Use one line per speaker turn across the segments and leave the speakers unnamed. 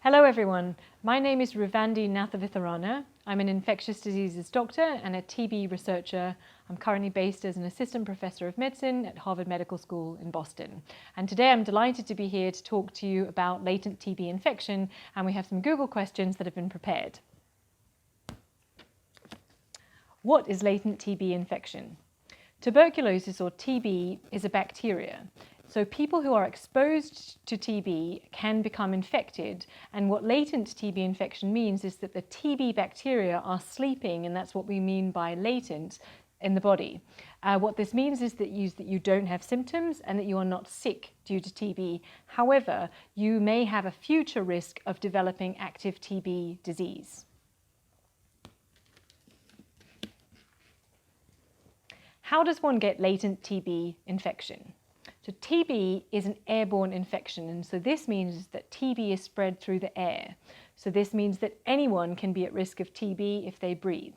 Hello everyone, my name is Ruvandhi Nathavithara. I'm an infectious diseases doctor and a TB researcher. I'm currently based as an assistant professor of medicine at Harvard Medical School in Boston. And today I'm delighted to be here to talk to you about latent TB infection, and we have some Google questions that have been prepared. What is latent TB infection? Tuberculosis, or TB, is a bacteria. So people who are exposed to TB can become infected, and what latent TB infection means is that the TB bacteria are sleeping, and that's what we mean by latent, in the body. What this means is that you don't have symptoms and that you are not sick due to TB. However, you may have a future risk of developing active TB disease. How does one get latent TB infection? So TB is an airborne infection, and so this means that TB is spread through the air. So this means that anyone can be at risk of TB if they breathe.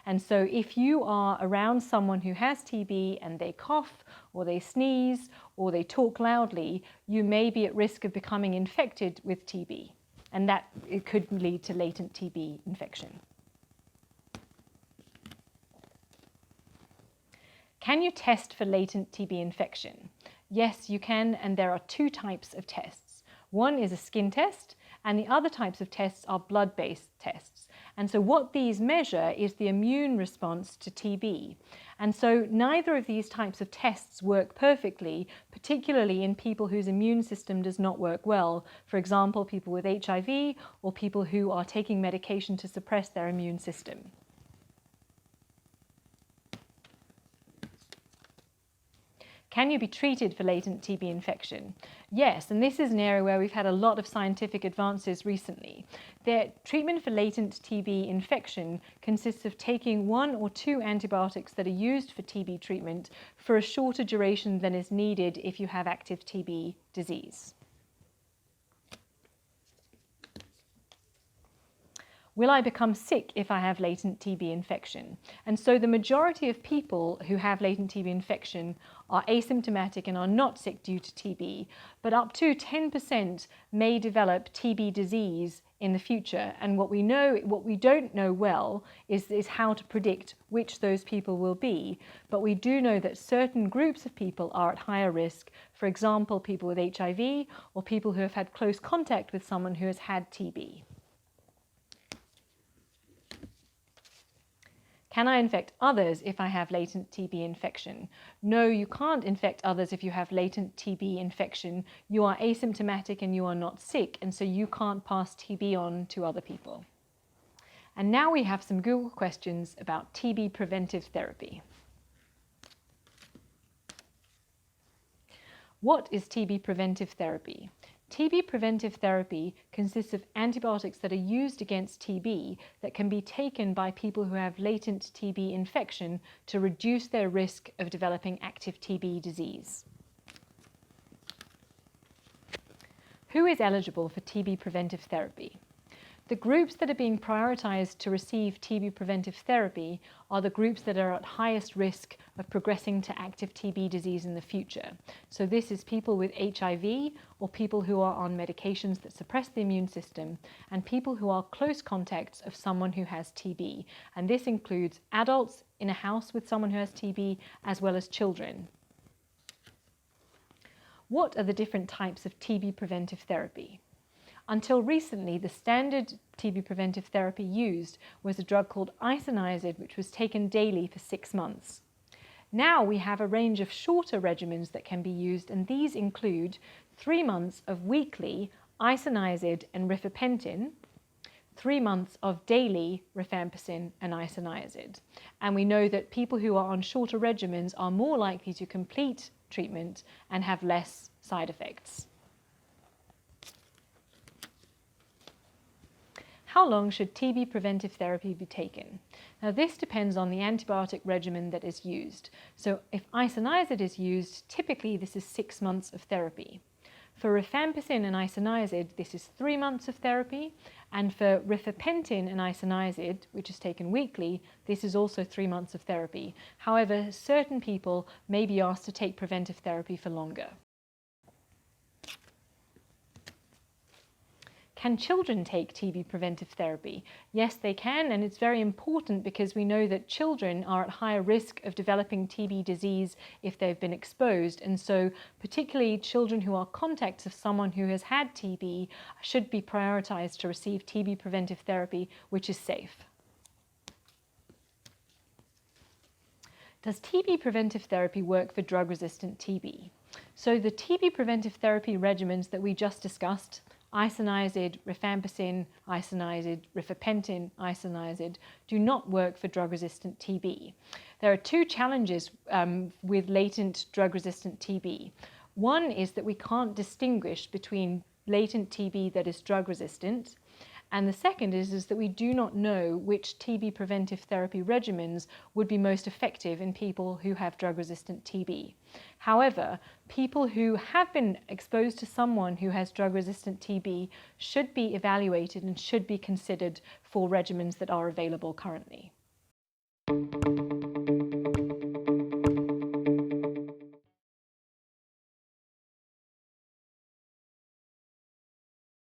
And so if you are around someone who has TB and they cough or they sneeze or they talk loudly, you may be at risk of becoming infected with TB, and that it could lead to latent TB infection. Can you test for latent TB infection? Yes, you can, and there are two types of tests. One is a skin test, and the other types of tests are blood-based tests. And so what these measure is the immune response to TB. And so neither of these types of tests work perfectly, particularly in people whose immune system does not work well. For example, people with HIV or people who are taking medication to suppress their immune system. Can you be treated for latent TB infection? Yes, and this is an area where we've had a lot of scientific advances recently. The treatment for latent TB infection consists of taking 1 or 2 antibiotics that are used for TB treatment for a shorter duration than is needed if you have active TB disease. Will I become sick if I have latent TB infection? And so the majority of people who have latent TB infection are asymptomatic and are not sick due to TB, but up to 10% may develop TB disease in the future. And what we don't know well is how to predict which those people will be. But we do know that certain groups of people are at higher risk. For example, people with HIV or people who have had close contact with someone who has had TB. Can I infect others if I have latent TB infection? No, you can't infect others if you have latent TB infection. You are asymptomatic and you are not sick, and so you can't pass TB on to other people. And now we have some Google questions about TB preventive therapy. What is TB preventive therapy? TB preventive therapy consists of antibiotics that are used against TB that can be taken by people who have latent TB infection to reduce their risk of developing active TB disease. Who is eligible for TB preventive therapy? The groups that are being prioritized to receive TB preventive therapy are the groups that are at highest risk of progressing to active TB disease in the future. So this is people with HIV or people who are on medications that suppress the immune system, and people who are close contacts of someone who has TB. And this includes adults in a house with someone who has TB, as well as children. What are the different types of TB preventive therapy? Until recently, the standard TB preventive therapy used was a drug called Isoniazid, which was taken daily for 6 months. Now we have a range of shorter regimens that can be used, and these include 3 months of weekly Isoniazid and rifampicin, 3 months of daily rifampicin and Isoniazid. And we know that people who are on shorter regimens are more likely to complete treatment and have less side effects. How long should TB preventive therapy be taken? Now this depends on the antibiotic regimen that is used. So if Isoniazid is used, typically this is 6 months of therapy. For rifampicin and Isoniazid, this is 3 months of therapy, and for rifampicin and Isoniazid, which is taken weekly, this is also 3 months of therapy. However, certain people may be asked to take preventive therapy for longer. Can children take TB preventive therapy? Yes, they can, and it's very important because we know that children are at higher risk of developing TB disease if they've been exposed, and so particularly children who are contacts of someone who has had TB should be prioritized to receive TB preventive therapy, which is safe. Does TB preventive therapy work for drug-resistant TB? So the TB preventive therapy regimens that we just discussed, Isoniazid, rifampicin, Isoniazid, rifapentine, Isoniazid, do not work for drug-resistant TB. There are two challenges with latent drug-resistant TB. One is that we can't distinguish between latent TB that is drug-resistant, and the second is that we do not know which TB preventive therapy regimens would be most effective in people who have drug-resistant TB. However, people who have been exposed to someone who has drug-resistant TB should be evaluated and should be considered for regimens that are available currently.